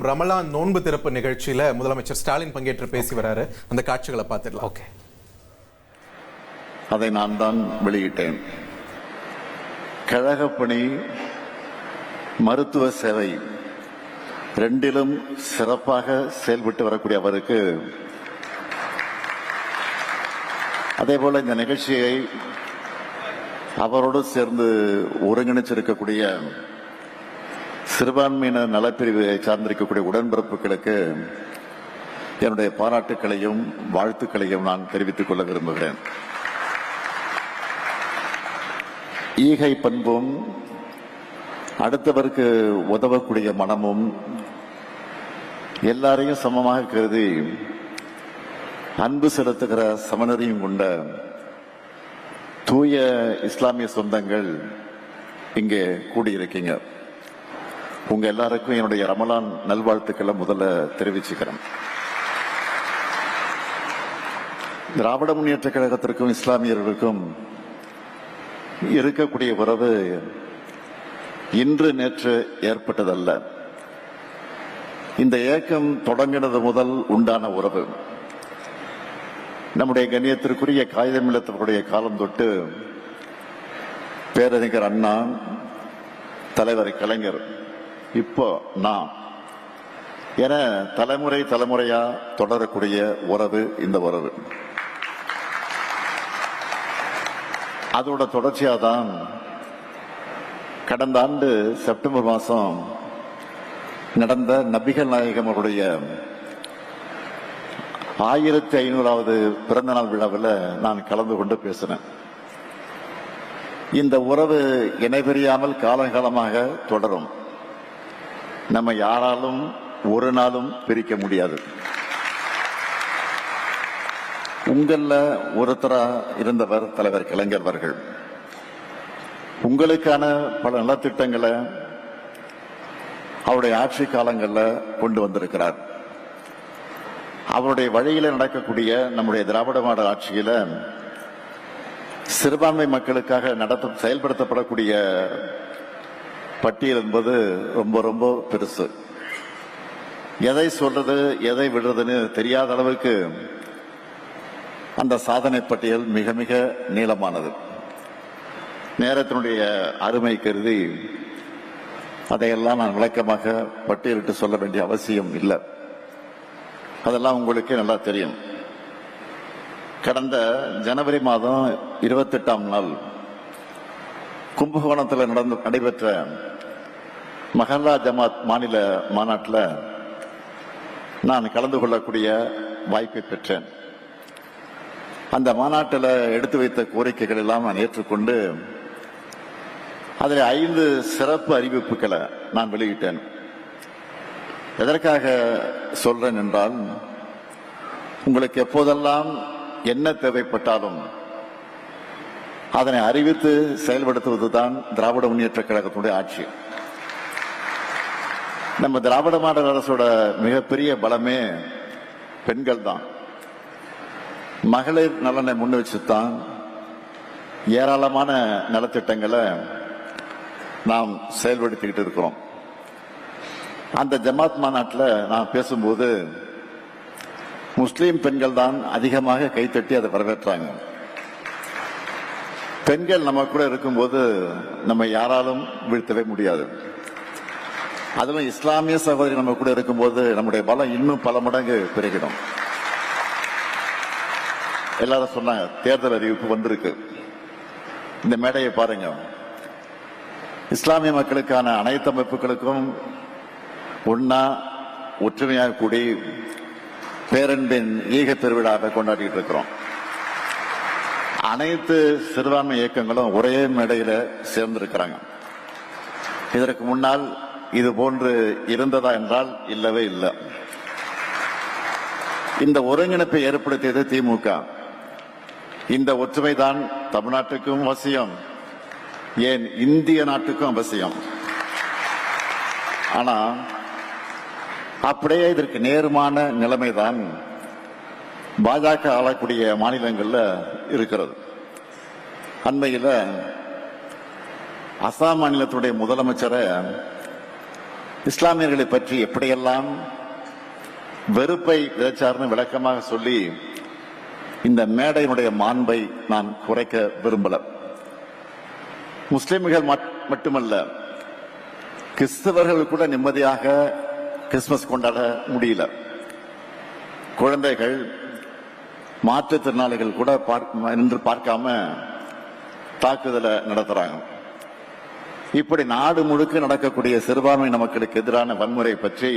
ரமலான் நோன்பு திறப்பு நிகழ்ச்சியில முதலமைச்சர் ஸ்டாலின் பங்கேற்று பேசி வராரு. அந்த காட்சிகளை பார்த்துடலாம். ஓகே, அதை நான் தான் வெளியிட்டேன். கழக பணி, மருத்துவ சேவை ரெண்டிலும் சிறப்பாக செயல்பட்டு வரக்கூடிய அவருக்கு, அதேபோல இந்த நிகழ்ச்சியை அவரோடு சேர்ந்து ஒருங்கிணைச்சிருக்கக்கூடிய சிறுபான்மையினர் நலப்பிரிவை சார்ந்திருக்கக்கூடிய உடன்பிறப்புகளுக்கு என்னுடைய பாராட்டுக்களையும் வாழ்த்துக்களையும் நான் தெரிவித்துக் கொள்ள விரும்புகிறேன். ஈகை பண்பும் அடுத்தவருக்கு உதவக்கூடிய மனமும் எல்லாரையும் சமமாக கருதி அன்பு செலுத்துகிற சமநெறியும் கொண்ட தூய இஸ்லாமிய சொந்தங்கள் இங்கே கூடியிருக்கீங்க. உங்க எல்லாருக்கும் என்னுடைய ரமலான் நல்வாழ்த்துக்களை முதல்ல தெரிவிச்சுக்கிறேன். திராவிட முன்னேற்ற கழகத்திற்கும் இஸ்லாமியர்களுக்கும் இருக்கக்கூடிய உறவு இன்று நேற்று ஏற்பட்டதல்ல. இந்த இயக்கம் தொடங்கினது முதல் உண்டான உறவு. நம்முடைய கண்ணியத்திற்குரிய காகிதம் இல்லத்தினுடைய காலம் தொட்டு பேரறிஞர் அண்ணா, தலைவர் கலைஞர், இப்போ நான் என தலைமுறை தலைமுறையா தொடரக்கூடிய உறவு இந்த உறவு. அதோட தொடர்ச்சியா தான் கடந்த ஆண்டு செப்டம்பர் மாதம் நடந்த நபிகள் நாயகம் அவருடைய 1500வது பிறந்த நாள் விழாவில் நான் கலந்து கொண்டு பேசினேன். இந்த உறவு இணைபிரியாமல் காலகாலமாக தொடரும். நம்ம யாராலும் ஒரு நாளும் பிரிக்க முடியாது. உங்கள ஒருத்தரா இருந்தவர் தலைவர் கலைஞர் அவர்கள். உங்களுக்கான பல நலத்திட்டங்களை அவருடைய ஆட்சி காலங்களில் கொண்டு வந்திருக்கிறார். அவருடைய வழியில நடக்கக்கூடிய நம்முடைய திராவிட மாடல் ஆட்சியில சிறுபான்மை மக்களுக்காக செயல்படுத்தப்படக்கூடிய பட்டியல் என்பது ரொம்ப ரொம்ப பெருசு. எதை சொல்றது எதை விடுறதுன்னு தெரியாத அளவுக்கு அந்த சாதனை பட்டியல் மிக மிக நீளமானது. நேரத்தினுடைய அருமை கருதி அதையெல்லாம் நான் விளக்கமாக பட்டியலிட்டு சொல்ல வேண்டிய அவசியம் இல்லை. அதெல்லாம் உங்களுக்கு நல்லா தெரியும். கடந்த ஜனவரி மாதம் 28ஆம் நாள் கும்பகோணத்தில் நடைபெற்ற மஹல்லா ஜமாத் மாநில மாநாட்டில் நான் கலந்து கொள்ளக்கூடிய வாய்ப்பை பெற்றேன். அந்த மாநாட்டில் எடுத்து வைத்த கோரிக்கைகள் எல்லாம் நான் ஏற்றுக்கொண்டு அதில் 5 சிறப்பு அறிவிப்புகளை நான் வெளியிட்டேன். எதற்காக சொல்றேன் என்றால், உங்களுக்கு எப்போதெல்லாம் என்ன தேவைப்பட்டாலும் அதனை அறிவித்து செயல்படுத்துவதுதான் திராவிட முன்னேற்ற கழகத்தினுடைய ஆட்சி. நம்ம திராவிட மாடல் அரசோட மிகப்பெரிய பலமே பெண்கள் தான். மகளிர் நலனை முன் வச்சுதான் ஏராளமான நலத்திட்டங்களை நாம் செயல்படுத்திக்கிட்டு இருக்கிறோம். அந்த ஜமாத் மாநாட்டில் நான் பேசும்போது முஸ்லீம் பெண்கள் தான் அதிகமாக கைத்தட்டி அதை வரவேற்றாங்க. பெண்கள் நம்ம கூட இருக்கும்போது நம்ம யாராலும் வீழ்த்தவே முடியாது. அதுவும் இஸ்லாமிய சகோதரி நம்ம கூட இருக்கும்போது நம்முடைய பலம் இன்னும் பல மடங்கு பெருகிடும். எல்லாரும் சொன்னாங்க, தேர்தல் அறிவிப்பு வந்திருக்கு. இந்த மேடையை பாருங்க. இஸ்லாமிய மக்களுக்கான அனைத்து அமைப்புகளுக்கும் ஒன்னா ஒற்றுமையாக கூடி பேரன்பின் ஈக பெருவிழாவை கொண்டாடிட்டு இருக்கிறோம். அனைத்து சிறுபான்மை இயக்கங்களும் ஒரே மேடையில சேர்ந்திருக்கிறாங்க. இதற்கு முன்னால் இது போன்று இருந்ததா என்றால் இல்லவே இல்லை. இந்த ஒருங்கிணைப்பை ஏற்படுத்தியது திமுக. இந்த ஒற்றுமைதான் தமிழ்நாட்டுக்கும் அவசியம், ஏன் இந்திய நாட்டுக்கும் அவசியம். ஆனா அப்படியே இதற்கு நேர்மான நிலைமைதான் பாஜக ஆளக்கூடிய மாநிலங்கள்ல இருக்கிறது. அண்மையில் அசாம் மாநிலத்துடைய முதலமைச்சரை இஸ்லாமியர்களை பற்றி எப்படியெல்லாம் வெறுப்பை விதைச்சார்னு விளக்கமாக சொல்லி இந்த மேடையினுடைய மாண்பை நான் குறைக்க விரும்பல. முஸ்லிம்கள் மட்டுமல்ல, கிறிஸ்தவர்கள் கூட நிம்மதியாக கிறிஸ்துமஸ் கொண்டாட முடியல. குழந்தைகள், மாற்றுத்திறனாளிகள் கூட நின்று பார்க்காம தாக்குதலை நடத்துறாங்க. இப்படி நாடு முழுக்க நடக்கக்கூடிய சிறுபான்மை மக்களுக்கு எதிரான வன்முறை பற்றி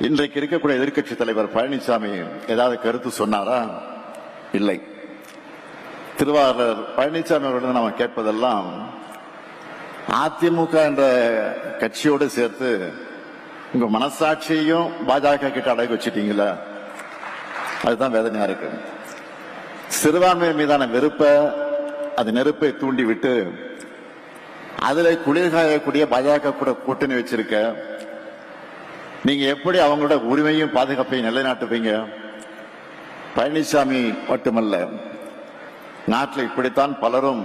இன்றைக்கு இருக்கக்கூடிய எதிர்க்கட்சி தலைவர் பழனிசாமி ஏதாவது கருத்து சொன்னாரா? இல்லை. திருவாரூர் பழனிசாமி அவர்களிடம் நாம கேட்பதெல்லாம் அதிமுக என்ற கட்சியோடு சேர்த்து உங்க மனசாட்சியையும் பாஜக கிட்ட அடகு வச்சிட்டீங்களா? அதுதான் வேதனையா இருக்கு. சிறுபான்மை மீதான வெறுப்பை, அது நெருப்பை தூண்டி விட்டு அதுல குளிர்காயக்கூடிய பாஜக கூட கூட்டணி வச்சிருக்க நீங்க எப்படி அவங்களோட உரிமையும் பாதுகாப்பையும் நிலைநாட்டுவீங்க? பழனிசாமி மட்டுமல்ல, நாட்டில் இப்படித்தான் பலரும்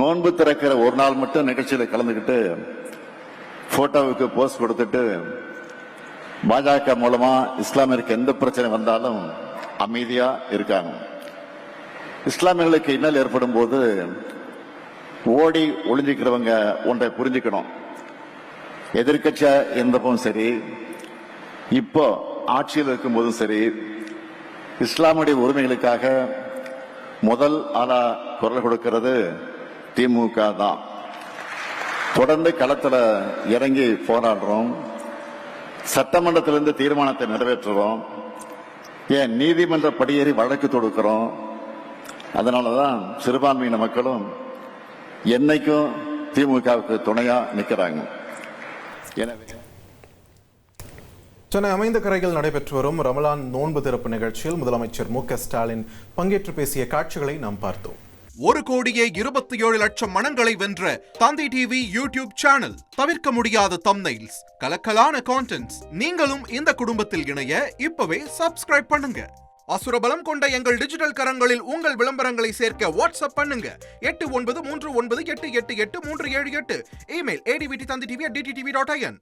நோன்பு திறக்கிற ஒரு நாள் மட்டும் நிகழ்ச்சியில கலந்துக்கிட்டு போட்டோவுக்கு போஸ்ட் கொடுத்துட்டு பாஜக மூலமா இஸ்லாமியருக்கு எந்த பிரச்சனை வந்தாலும் அமைதியா இருக்காங்க. இஸ்லாமியர்களுக்கு இன்னல் ஏற்படும் போது ஓடி ஒளிஞ்சிக்கிறவங்க ஒன்றை புரிஞ்சுக்கணும். எதிர்கட்சியா இருந்தப்பவும் சரி, இப்போ ஆட்சியில் இருக்கும் போதும் சரி, இஸ்லாமுடைய உரிமைகளுக்காக முதல் ஆளா குரல் கொடுக்கிறது திமுக தான். தொடர்ந்து களத்துல இறங்கி போராடுறோம். சட்டமன்றத்திலிருந்து தீர்மானத்தை நிறைவேற்றுறோம். ஏன் நீதிமன்ற படியேறி வழக்கு தொடுக்கிறோம். அதனாலதான் சிறுபான்மையின மக்களும் என்னைக்கும் திமுகவுக்கு துணையா நிற்கிறாங்க. எனவே சென்னை அமைந்த கரையில் நடைபெற்று வரும் ரமலான் நோன்பு திறப்பு நிகழ்ச்சியில் முதலமைச்சர் மு.க.ஸ்டாலின் பங்கேற்று பேசிய காட்சிகளை நாம் பார்த்தோம். 1,27,00,000 மனங்களை வென்ற தந்தி டிவி யூடியூப் சேனல். தவிர்க்க முடியாத தம்ப்நெயில்ஸ், கலக்கலான கான்டென்ட்ஸ். நீங்களும் இந்த குடும்பத்தில் இணைய இப்பவே சப்ஸ்கிரைப் பண்ணுங்க. அசுரபலம் கொண்ட எங்கள் டிஜிட்டல் கரங்களில் உங்கள் விளம்பரங்களை சேர்க்க வாட்ஸ்அப் பண்ணுங்க. 8939888378. Email advtthanditv@dttv.in.